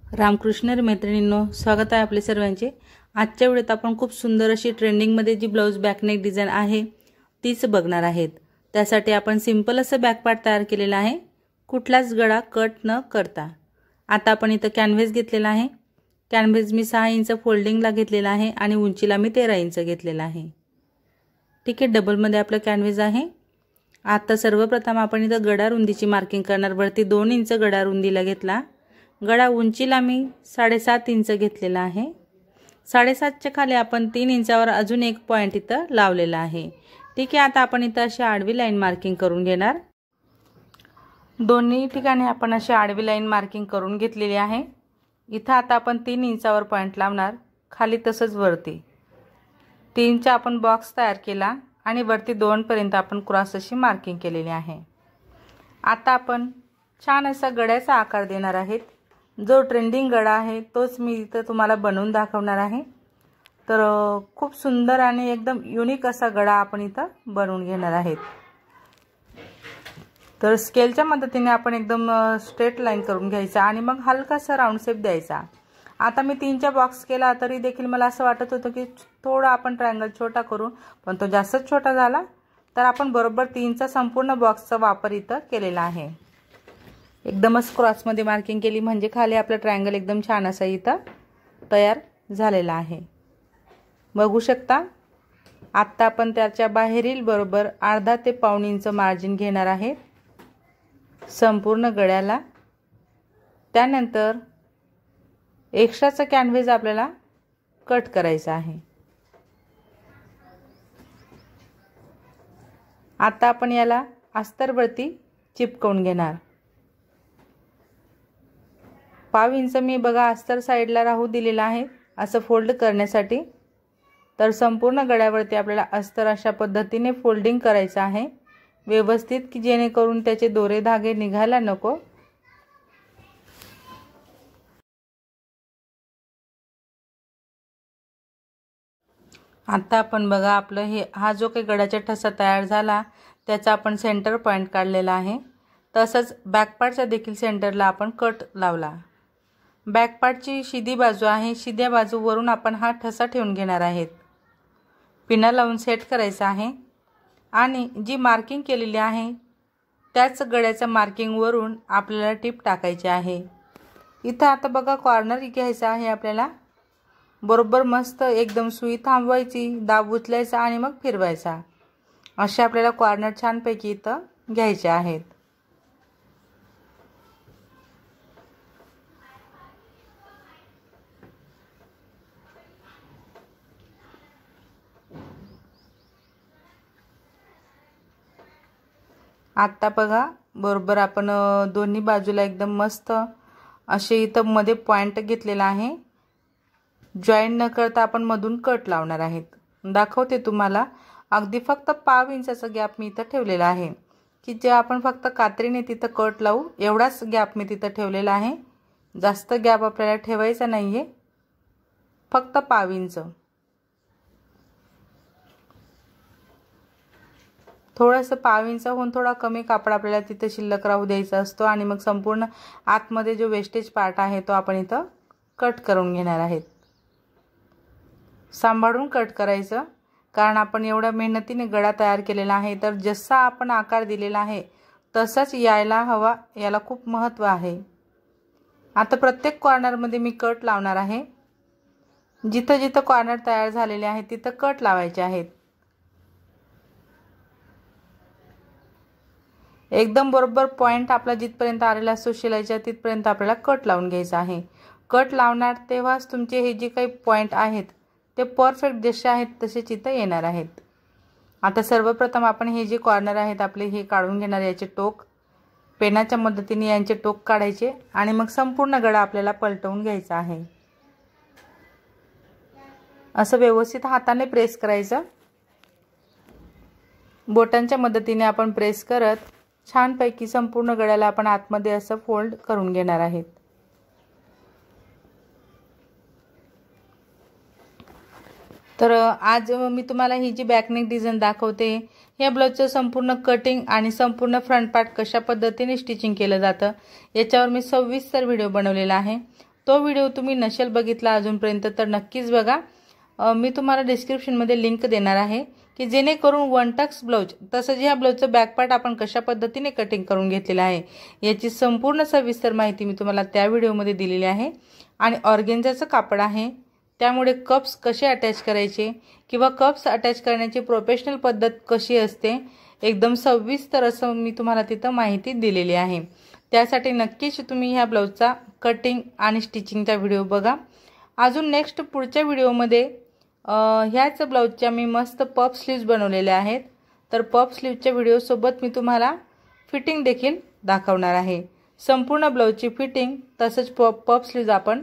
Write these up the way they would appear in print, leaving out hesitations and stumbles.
रामकृष्ण मैत्रिणींनो, स्वागत आहे आपले सर्वांचे। आजच्या व्हिडिओत आपण खूप सुंदर अशी ट्रेंडिंग मध्ये जी ब्लाउज बॅक नेक डिझाइन आहे तीच बघणार आहेत। त्यासाठी आपण सिंपल असं बॅक पार्ट तयार केलेला आहे, कुठलाच गळा कट न करता। आता आपण इथे कॅनव्हास घेतलेला आहे। कॅनव्हास मी 6 इंच फोल्डिंगला घेतलेला आहे आणि उंचीला मी 13 इंच घेतलेला आहे। ठीक आहे, डबल मध्ये आपला कॅनव्हास आहे। आता सर्वप्रथम आपण इथे गळा रुंदीची मार्किंग करणार। वरती 2 इंच गळा रुंदीला घेतला। गळा उंचीला मी 7.5 इंच घेतलेला आहे। 7.5 च्या खाली आपण 3 इंचावर अजून एक पॉइंट इथे लावलेला आहे। ठीक आहे, आता आपण इथे अशी आडवी लाईन मार्किंग करून घेणार। दोन्ही ठिकाणी आपण अशी आडवी लाईन मार्किंग करून घेतलेली आहे। इथे आता आपण 3 इंचावर पॉइंट लावणार, खाली तसंच वरती 3 चा आपण बॉक्स तयार केला आणि वरती 2 पर्यंत आपण क्रॉस अशी मार्किंग केलेली आहे। आता आपण छान असा गळ्याचा आकार देणार आहेत। जो ट्रेंडिंग गळा आहे तोच मी इथे तुम्हाला बनवून दाखवणार आहे। तर खूप सुंदर आणि एकदम युनिक असा गळा आपण इथे बनवून घेणार आहोत। तर स्केलच्या मदतीने आपण एकदम स्ट्रेट लाईन करून घ्यायचा आणि मग हलकासा राऊंड शेप द्यायचा। आता मी 3 चा बॉक्स केला तरी देखील मला असं वाटत होतं की थोडा आपण ट्रायंगल छोटा करू, पण तो जास्तच छोटा झाला। तर आपण बरोबर 3 चा संपूर्ण बॉक्सचा वापर इथे केलेला आहे। एकदमच क्रॉस मध्ये मार्किंग केली म्हणजे खाली आपला ट्रायंगल एकदम छान असा इथे तयार झालेला आहे। बघू शकता। आता आपण त्याच्या बाहेरील बरोबर अर्धा ते पाऊण इंच मार्जिन घेणार आहे संपूर्ण गळ्याला। त्यानंतर एक्स्ट्राचा कॅनव्हास आपल्याला कट करायचा आहे। आता आपण याला अस्तरवरती चिपकवून घेणार। 5 इंच मी बघा अस्तर साइडला राहू दिलेला आहे असं फोल्ड करण्यासाठी। तर संपूर्ण गळ्यावरती आपल्याला अस्तर अशा पद्धतीने फोल्डिंग करायचं आहे व्यवस्थित, की जेणेकरून त्याचे दोरे धागे निघायला नको। आता आपण बघा आपलं हा जो काही गळ्याचा ठसा तयार झाला त्याचा आपण सेंटर पॉइंट काढलेला आहे। तसंच बॅक पार्टच्या देखील सेंटरला आपण कट लावला। बॅक पार्टची सीधी बाजू आहे, सीध्या बाजूवरून आपण हा ठसा ठेवून घेणार आहोत। पिना लावून सेट करायचा आहे आणि जी मार्किंग केलेली आहे त्याच गळ्याच्या मार्किंग वरून आपल्याला टिप टाकायची आहे। इथे आता बघा कॉर्नर घ्यायचा आहे आपल्याला। बरोबर मस्त एकदम सुई थांबवायची, दाब उचलायचा आणि मग फिरवायचा। असे आपल्याला कॉर्नर छान पैकी इथे घ्यायचे आहेत। आता बघा बरोबर आपण दोन्ही बाजूला एकदम मस्त असे इथे मध्ये पॉइंट घेतलेला आहे। जॉईंट न करता आपण मधून कट लावणार आहेत। दाखवते तुम्हाला। अगदी फक्त 5 इंचाचा गॅप मी इथे ठेवलेला आहे, की जे आपण फक्त कात्रीने तिथे कट लावू एवढाच गॅप मी तिथे ठेवलेला आहे। जास्त गॅप आपल्याला ठेवायचा नाहीये, फक्त 5 इंच। थोडंसं 5 इंचाहून थोडा कमी कापड आपल्याला तिथे शिल्लक राहू द्यायचा असतो आणि मग संपूर्ण आतमध्ये जो वेस्टेज पार्ट आहे तो आपण इथे कट करून घेणार आहोत। सांभाळून कट करायचं, कारण आपण एवढ्या मेहनतीने गळा तयार केलेला आहे। तर जसा आपण आकार दिलेला आहे तसाच यायला हवा, याला खूप महत्त्व आहे। आता प्रत्येक कॉर्नरमध्ये मी कट लावणार आहे। जिथे जिथे कॉर्नर तयार झालेले आहे तिथे कट लावायचे आहेत। एकदम बरोबर पॉइंट आपला जिथपर्यंत आलेला असतो शिलाईच्या तिथपर्यंत आपल्याला कट लावून घ्यायचा आहे। कट लावणार तेव्हाच तुमचे हे जे काही पॉइंट आहेत ते परफेक्ट जसे आहेत तसेच इथे येणार आहेत। आता सर्वप्रथम आपण हे जे कॉर्नर आहेत आपले हे काढून घेणार। याचे टोक पेनाच्या मदतीने यांचे टोक काढायचे आणि मग संपूर्ण गळा आपल्याला पलटवून घ्यायचा आहे। असं व्यवस्थित हाताने प्रेस करायचं। बोटांच्या मदतीने आपण प्रेस करत छान पैकी संपूर्ण गळ्याला आपण आतमध्ये असं फोल्ड करून घेणार आहोत। तर आज मी तुम्हाला ही जी बॅक नेक डिझाइन दाखवते, या ब्लाउजचं संपूर्ण कटिंग आणि संपूर्ण फ्रंट पार्ट कशा पद्धतीने स्टिचिंग केलं जातं याच्यावर मी सविस्तर व्हिडिओ बनवलेला आहे। तो व्हिडिओ तुम्ही नसेल बघितला अजूनपर्यंत तर नक्कीच बघा। मी तुम्हाला डिस्क्रिप्शनमध्ये लिंक देणार आहे की जेणेकरून वन टक्स ब्लाउज तसंच ह्या ब्लाउजचं बॅक पार्ट आपण कशा पद्धतीने कटिंग करून घेतलेला आहे याची संपूर्ण सविस्तर माहिती मी तुम्हाला त्या व्हिडिओमध्ये दिलेली आहे। आणि ऑर्गेन्झाचं कापड आहे, त्यामुळे कप्स कसे अटॅच करायचे किंवा कप्स अटॅच करण्याची प्रोफेशनल पद्धत कशी असते एकदम सविस्तर असं मी तुम्हाला तिथं माहिती दिलेली आहे। त्यासाठी नक्कीच तुम्ही ह्या ब्लाउजचा कटिंग आणि स्टिचिंगचा व्हिडिओ बघा। अजून नेक्स्ट पुढच्या व्हिडिओमध्ये ह्याच ब्लाउजच्या मी मस्त पफ स्लीव्ज बनवलेल्या आहेत, तर पफ स्लीव्जच्या व्हिडिओसोबत मी तुम्हाला फिटिंग देखील दाखवणार आहे। संपूर्ण ब्लाउजची फिटिंग तसंच पफ स्लीव्ज आपण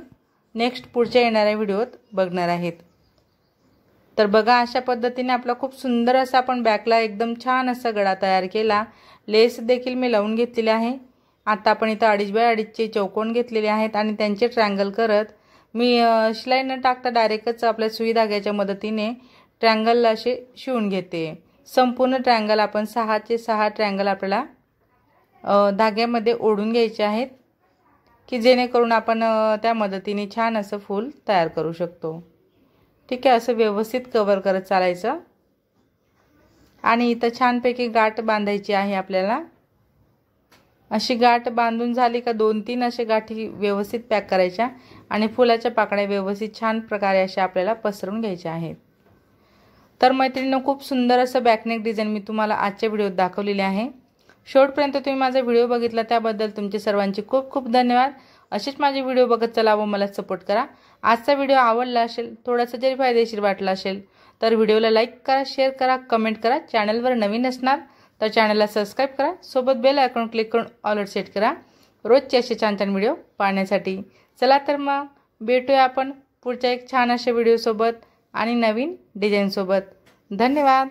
नेक्स्ट पुढच्या येणाऱ्या व्हिडिओत बघणार आहेत। तर बघा अशा पद्धतीने आपला खूप सुंदर असा आपण बॅकला एकदम छान असा गळा तयार केला। लेस देखील मी लावून घेतलेली आहे। आता आपण इथं 2.5 बाय 2.5चे चौकोन घेतलेले आहेत आणि त्यांचे ट्रायंगल करत मी शिलाई न टाकता डायरेक्टच आपल्या सुई धाग्याच्या मदतीने ट्रायंगल असे शिवून घेते। संपूर्ण ट्रायंगल आपण 6चे 6 ट्रायंगल आपल्याला धाग्यामध्ये ओढून घ्यायचे आहेत की जेणेकरून आपण त्या मदतीने छान असं फूल तयार करू शकतो। ठीक आहे, असं व्यवस्थित कव्हर करत चालायचं आणि इथं छानपैकी गाठ बांधायची आहे आपल्याला। अशी गाठ बांधून झाली का 2-3 असे गाठी व्यवस्थित पॅक करायच्या आणि फुलाच्या पाकळ्या व्यवस्थित छान प्रकारे अशा आपल्याला पसरवून घ्यायच्या आहेत। तर मैत्रिणींनो, खूप सुंदर असं बॅकनेक डिझाइन मी तुम्हाला आजच्या व्हिडिओत दाखवलेले आहे। शेवटपर्यंत तुम्ही माझा व्हिडिओ बघितला त्याबद्दल तुमचे सर्वांचे खूप खूप धन्यवाद। असेच माझे व्हिडिओ बघत चला व मला सपोर्ट करा। आजचा व्हिडिओ आवडला असेल, थोडासा जरी फायदेशीर वाटला असेल तर व्हिडिओला लाईक करा, शेअर करा, कमेंट करा। चॅनलवर नवीन असणार तर चॅनलला सबस्क्राइब करा, सोबत बेल आयकॉन क्लिक करून ऑल सेट करा रोजचे असे छान छान व्हिडिओ पाहण्यासाठी। चला तर मग भेटूया आपण पुढच्या एक छान अशा व्हिडिओ सोबत आणि नवीन डिझाइन सोबत। धन्यवाद।